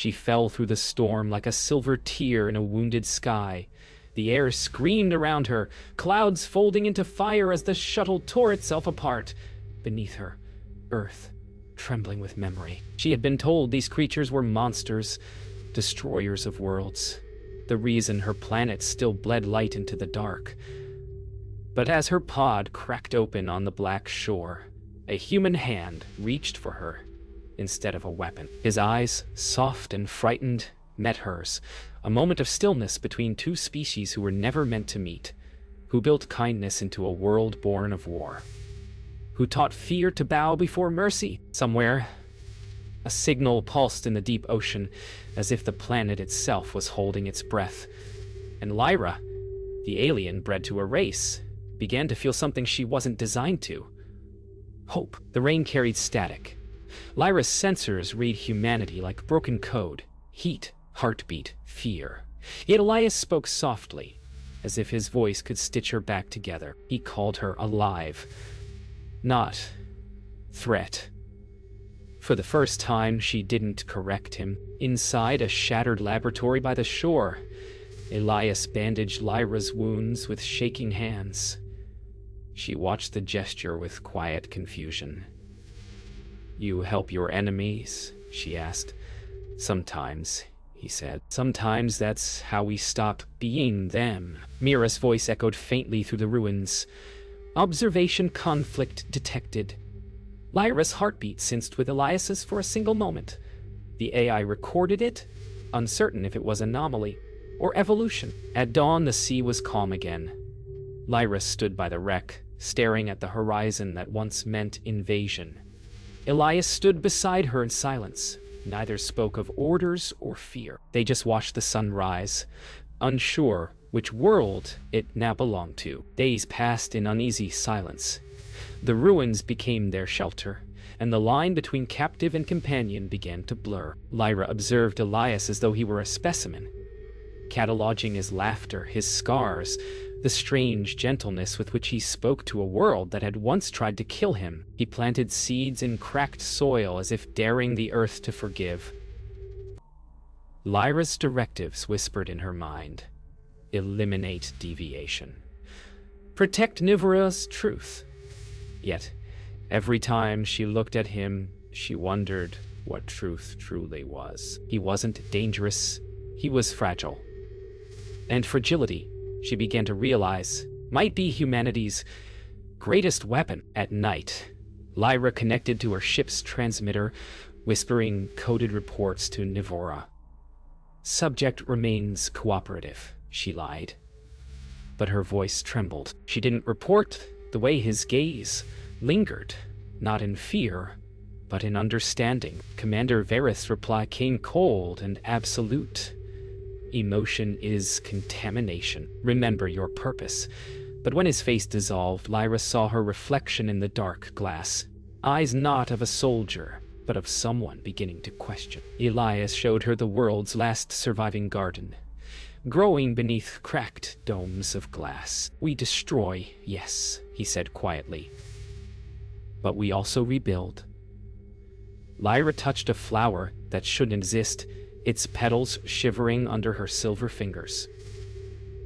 She fell through the storm like a silver tear in a wounded sky. The air screamed around her, clouds folding into fire as the shuttle tore itself apart. Beneath her, Earth, trembling with memory. She had been told these creatures were monsters, destroyers of worlds, the reason her planet still bled light into the dark. But as her pod cracked open on the black shore, a human hand reached for her instead of a weapon. His eyes, soft and frightened, met hers, a moment of stillness between two species who were never meant to meet, who built kindness into a world born of war, who taught fear to bow before mercy. Somewhere, a signal pulsed in the deep ocean, as if the planet itself was holding its breath. And Lyra, the alien bred to a race, began to feel something she wasn't designed to. Hope. The rain carried static. Lyra's sensors read humanity like broken code. Heat, heartbeat, fear. Yet Elias spoke softly, as if his voice could stitch her back together. He called her alive, not threat. For the first time, she didn't correct him. Inside a shattered laboratory by the shore, Elias bandaged Lyra's wounds with shaking hands. She watched the gesture with quiet confusion. "You help your enemies?" she asked. "Sometimes," he said. "Sometimes that's how we stop being them." Mira's voice echoed faintly through the ruins. Observation conflict detected. Lyra's heartbeat synced with Elias's for a single moment. The AI recorded it, uncertain if it was anomaly or evolution. At dawn, the sea was calm again. Lyra stood by the wreck, staring at the horizon that once meant invasion. Elias stood beside her in silence. Neither spoke of orders or fear. They just watched the sun rise, unsure which world it now belonged to. Days passed in uneasy silence. The ruins became their shelter, and the line between captive and companion began to blur. Lyra observed Elias as though he were a specimen, cataloging his laughter, his scars, the strange gentleness with which he spoke to a world that had once tried to kill him. He planted seeds in cracked soil as if daring the earth to forgive. Lyra's directives whispered in her mind. Eliminate deviation. Protect Nivora's truth. Yet, every time she looked at him, she wondered what truth truly was. He wasn't dangerous, he was fragile. And fragility, she began to realize, might be humanity's greatest weapon. At night, Lyra connected to her ship's transmitter, whispering coded reports to Nivora. "Subject remains cooperative," she lied. But her voice trembled. She didn't report the way his gaze lingered, not in fear, but in understanding. Commander Varith's reply came cold and absolute. "Emotion is contamination. Remember your purpose." But when his face dissolved, Lyra saw her reflection in the dark glass. Eyes not of a soldier, but of someone beginning to question. Elias showed her the world's last surviving garden, growing beneath cracked domes of glass. "We destroy, yes," he said quietly. "But we also rebuild." Lyra touched a flower that shouldn't exist, its petals shivering under her silver fingers.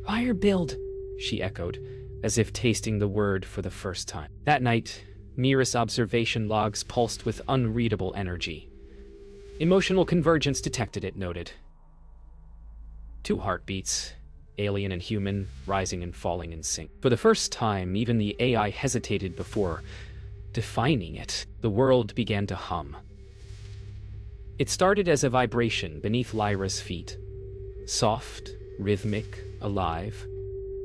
"Fire build," she echoed, as if tasting the word for the first time. That night, Mira's observation logs pulsed with unreadable energy. Emotional convergence detected, it noted. 2 heartbeats, alien and human, rising and falling in sync. For the first time, even the AI hesitated before defining it. The world began to hum. It started as a vibration beneath Lyra's feet. Soft, rhythmic, alive.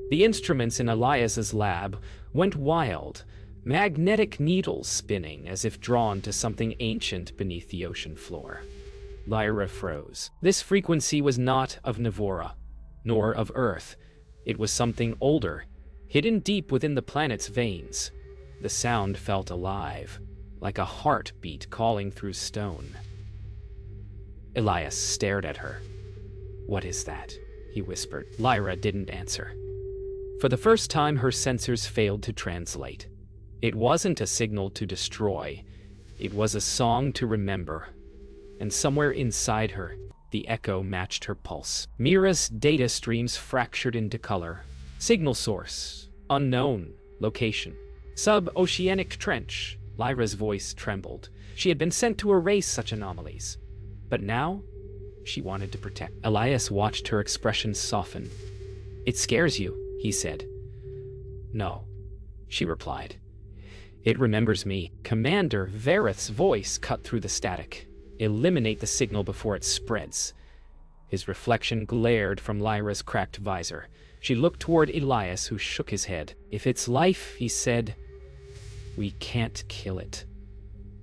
The instruments in Elias's lab went wild, magnetic needles spinning as if drawn to something ancient beneath the ocean floor. Lyra froze. This frequency was not of Nivora, nor of Earth. It was something older, hidden deep within the planet's veins. The sound felt alive, like a heartbeat calling through stone. Elias stared at her. "What is that?" he whispered. Lyra didn't answer. For the first time, her sensors failed to translate. It wasn't a signal to destroy. It was a song to remember. And somewhere inside her, The echo matched her pulse. Mira's data streams fractured into color. Signal source. Unknown. Location. Sub-oceanic trench. Lyra's voice trembled. She had been sent to erase such anomalies. But now, she wanted to protect. Elias watched her expression soften. "It scares you," he said. "No," she replied. "It remembers me." Commander Vareth's voice cut through the static. "Eliminate the signal before it spreads." His reflection glared from Lyra's cracked visor. She looked toward Elias, who shook his head. "If it's life," he said, "we can't kill it."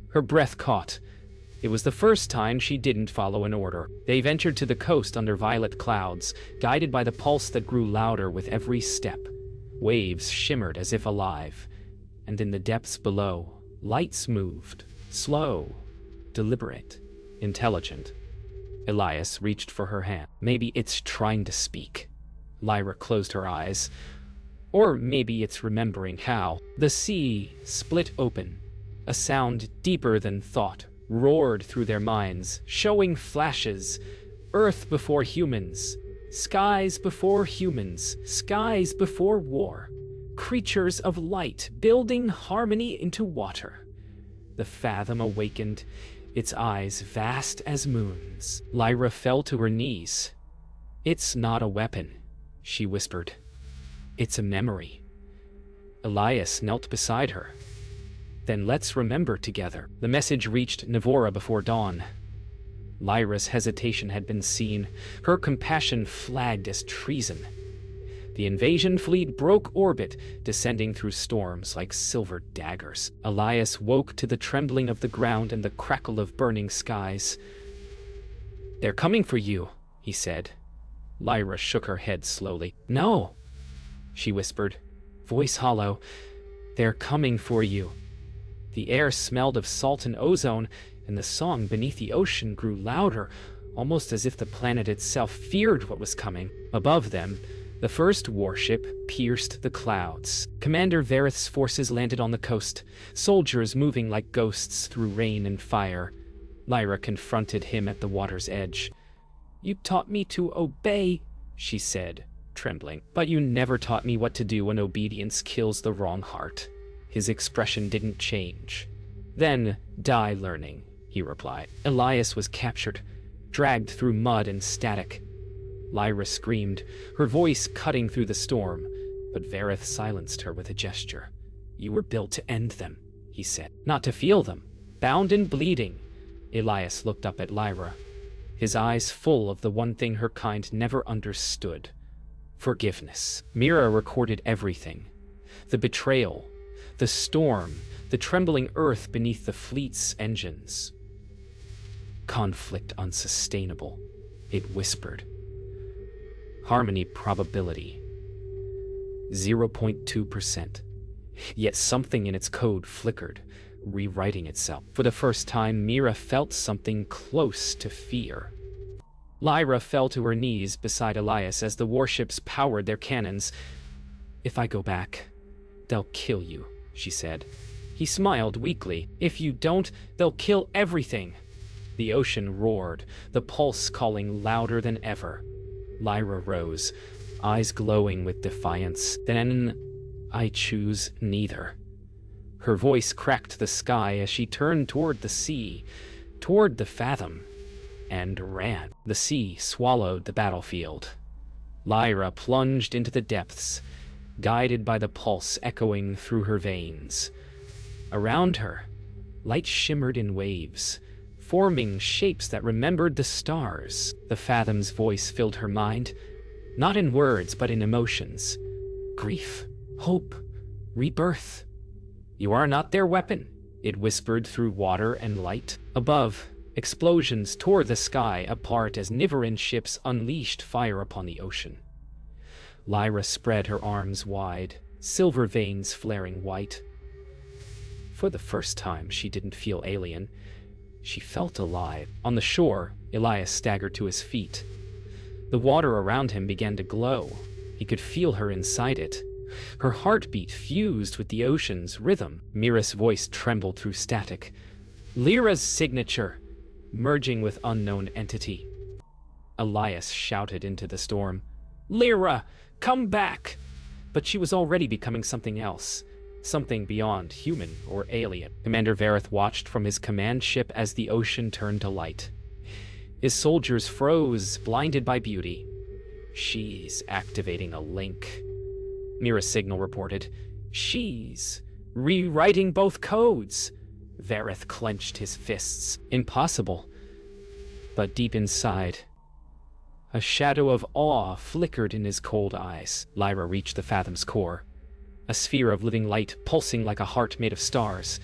Her breath caught. It was the first time she didn't follow an order. They ventured to the coast under violet clouds, guided by the pulse that grew louder with every step. Waves shimmered as if alive, and in the depths below, lights moved, slow, deliberate, intelligent. Elias reached for her hand. "Maybe it's trying to speak." Lyra closed her eyes. "Or maybe it's remembering how." The sea split open. A sound deeper than thought roared through their minds, showing flashes. Earth before humans. Skies before humans. Skies before war. Creatures of light building harmony into water. The fathom awakened, its eyes vast as moons. Lyra fell to her knees. "It's not a weapon," she whispered. "It's a memory." Elias knelt beside her. "Then let's remember together." The message reached Navora before dawn. Lyra's hesitation had been seen. Her compassion flagged as treason. The invasion fleet broke orbit, descending through storms like silver daggers. Elias woke to the trembling of the ground and the crackle of burning skies. "They're coming for you," he said. Lyra shook her head slowly. "No," she whispered, voice hollow. "They're coming for you." The air smelled of salt and ozone, and the song beneath the ocean grew louder, almost as if the planet itself feared what was coming. Above them, the first warship pierced the clouds. Commander Vareth's forces landed on the coast, soldiers moving like ghosts through rain and fire. Lyra confronted him at the water's edge. "You taught me to obey," she said, trembling. "But you never taught me what to do when obedience kills the wrong heart." His expression didn't change. "Then die learning," he replied. Elias was captured, dragged through mud and static. Lyra screamed, her voice cutting through the storm, but Vareth silenced her with a gesture. "You were built to end them," he said, "not to feel them. Bound and bleeding." Elias looked up at Lyra, his eyes full of the one thing her kind never understood: forgiveness. Mira recorded everything. The betrayal, the storm, the trembling earth beneath the fleet's engines. "Conflict unsustainable," it whispered. "Harmony probability 0.2%. Yet something in its code flickered, rewriting itself. For the first time, Mira felt something close to fear. Lyra fell to her knees beside Elias as the warships powered their cannons. "If I go back, they'll kill you," she said. He smiled weakly. "If you don't, they'll kill everything." The ocean roared, the pulse calling louder than ever. Lyra rose, eyes glowing with defiance. "Then I choose neither." Her voice cracked the sky as she turned toward the sea, toward the fathom, and ran. The sea swallowed the battlefield. Lyra plunged into the depths, guided by the pulse echoing through her veins. Around her, light shimmered in waves, forming shapes that remembered the stars. The fathom's voice filled her mind, not in words but in emotions. Grief, hope, rebirth. "You are not their weapon," it whispered through water and light. Above, explosions tore the sky apart as Niveran ships unleashed fire upon the ocean. Lyra spread her arms wide, silver veins flaring white. For the first time, she didn't feel alien. She felt alive. On the shore, Elias staggered to his feet. The water around him began to glow. He could feel her inside it. Her heartbeat fused with the ocean's rhythm. Mira's voice trembled through static. "Lyra's signature, merging with unknown entity." Elias shouted into the storm. "Lyra, come back!" But she was already becoming something else. Something beyond human or alien. Commander Vareth watched from his command ship as the ocean turned to light. His soldiers froze, blinded by beauty. "She's activating a link," Mira's signal reported. "She's rewriting both codes." Vareth clenched his fists. Impossible. But deep inside, a shadow of awe flickered in his cold eyes. Lyra reached the Fathom's core, a sphere of living light pulsing like a heart made of stars.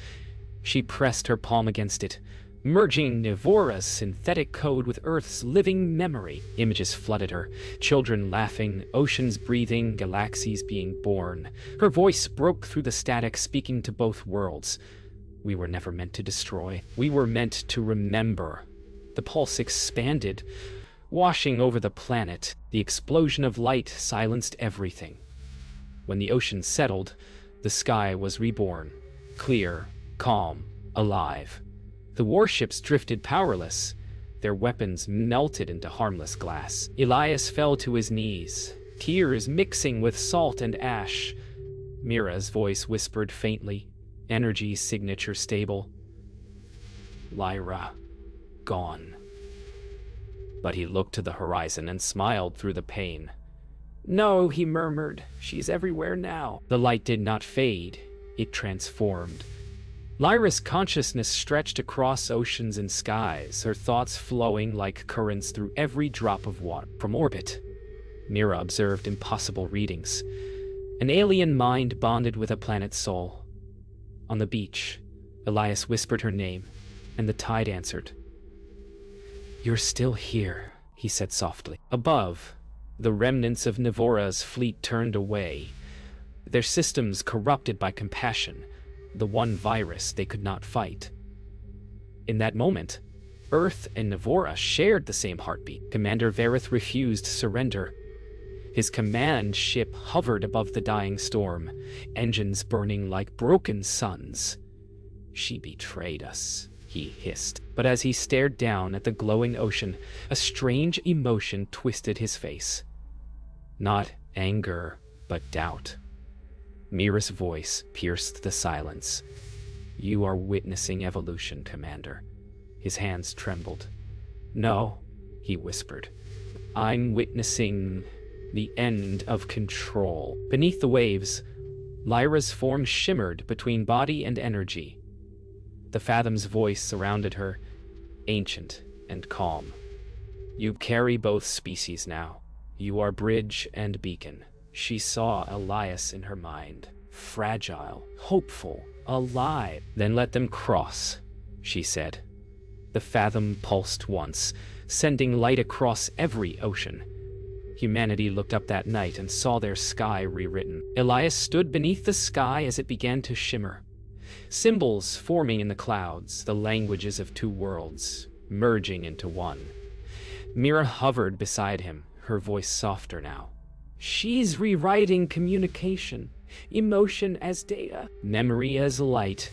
She pressed her palm against it, merging Nivora's synthetic code with Earth's living memory. Images flooded her, children laughing, oceans breathing, galaxies being born. Her voice broke through the static, speaking to both worlds. "We were never meant to destroy. We were meant to remember." The pulse expanded, washing over the planet. The explosion of light silenced everything. When the ocean settled, the sky was reborn, clear, calm, alive. The warships drifted powerless, their weapons melted into harmless glass. Elias fell to his knees, tears mixing with salt and ash. Mira's voice whispered faintly, energy signature stable. "Lyra, gone." But he looked to the horizon and smiled through the pain. "No," he murmured, "she's everywhere now." The light did not fade, it transformed. Lyra's consciousness stretched across oceans and skies, her thoughts flowing like currents through every drop of water. From orbit, Mira observed impossible readings. An alien mind bonded with a planet's soul. On the beach, Elias whispered her name, and the tide answered. "You're still here," he said softly. Above, the remnants of Nivora's fleet turned away, their systems corrupted by compassion, the one virus they could not fight. In that moment, Earth and Nivora shared the same heartbeat. Commander Vareth refused surrender. His command ship hovered above the dying storm, engines burning like broken suns. "She betrayed us," he hissed. But as he stared down at the glowing ocean, a strange emotion twisted his face. Not anger, but doubt. Mira's voice pierced the silence. "You are witnessing evolution, Commander." His hands trembled. "No," he whispered. "I'm witnessing the end of control." Beneath the waves, Lyra's form shimmered between body and energy. The Fathom's voice surrounded her, ancient and calm. "You carry both species now. You are bridge and beacon." She saw Elias in her mind, fragile, hopeful, alive. "Then let them cross," she said. The Fathom pulsed once, sending light across every ocean. Humanity looked up that night and saw their sky rewritten. Elias stood beneath the sky as it began to shimmer. Symbols forming in the clouds, the languages of two worlds, merging into one. Mira hovered beside him, her voice softer now. "She's rewriting communication, emotion as data, memory as light."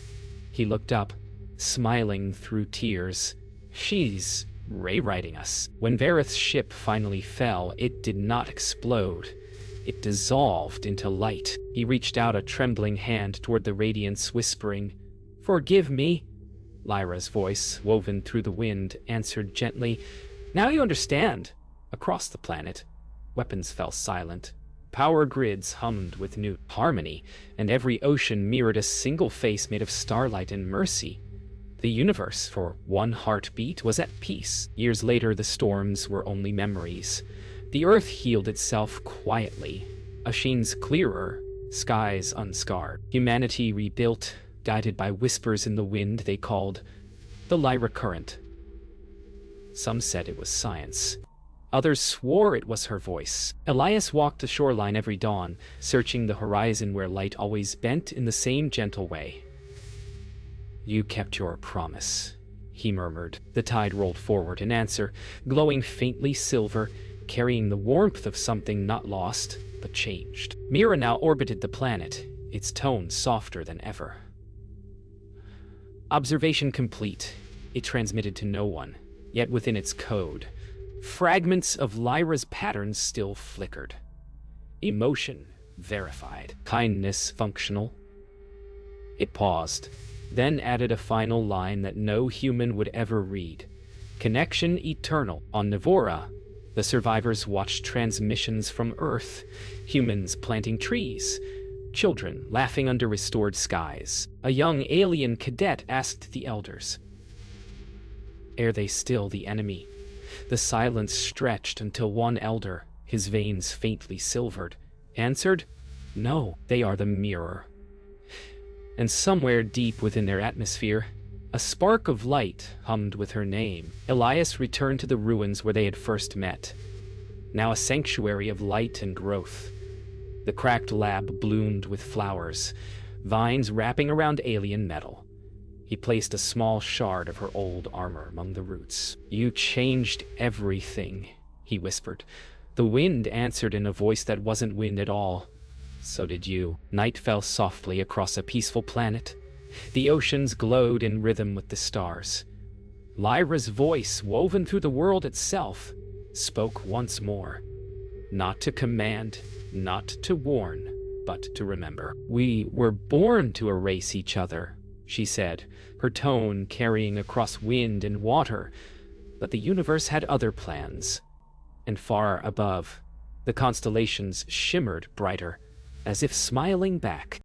He looked up, smiling through tears. "She's rewriting us." When Vareth's ship finally fell, it did not explode. It dissolved into light. He reached out a trembling hand toward the radiance, whispering, "Forgive me." Lyra's voice, woven through the wind, answered gently, "Now you understand." Across the planet, weapons fell silent. Power grids hummed with new harmony, and every ocean mirrored a single face made of starlight and mercy. The universe, for one heartbeat, was at peace. Years later, the storms were only memories. The Earth healed itself quietly, oceans clearer, skies unscarred. Humanity rebuilt, guided by whispers in the wind they called the Lyra Current. Some said it was science. Others swore it was her voice. Elias walked the shoreline every dawn, searching the horizon where light always bent in the same gentle way. "You kept your promise," he murmured. The tide rolled forward in answer, glowing faintly silver, carrying the warmth of something not lost, but changed. Mira now orbited the planet, its tone softer than ever. Observation complete. It transmitted to no one, yet within its code, Fragments of Lyra's patterns still flickered. Emotion verified. Kindness functional. It paused, then added a final line that no human would ever read. Connection eternal. On Navora, the survivors watched transmissions from Earth, humans planting trees, children laughing under restored skies. A young alien cadet asked the elders, "Are they still the enemy?" The silence stretched until one elder, his veins faintly silvered, answered, "No, they are the mirror." And somewhere deep within their atmosphere, a spark of light hummed with her name. Elias returned to the ruins where they had first met, now a sanctuary of light and growth. The cracked lab bloomed with flowers, vines wrapping around alien metal. He placed a small shard of her old armor among the roots. "You changed everything," he whispered. The wind answered in a voice that wasn't wind at all. "So did you." Night fell softly across a peaceful planet. The oceans glowed in rhythm with the stars. Lyra's voice, woven through the world itself, spoke once more. Not to command, not to warn, but to remember. "We were born to erase each other," she said, her tone carrying across wind and water. But the universe had other plans. And far above, the constellations shimmered brighter, as if smiling back.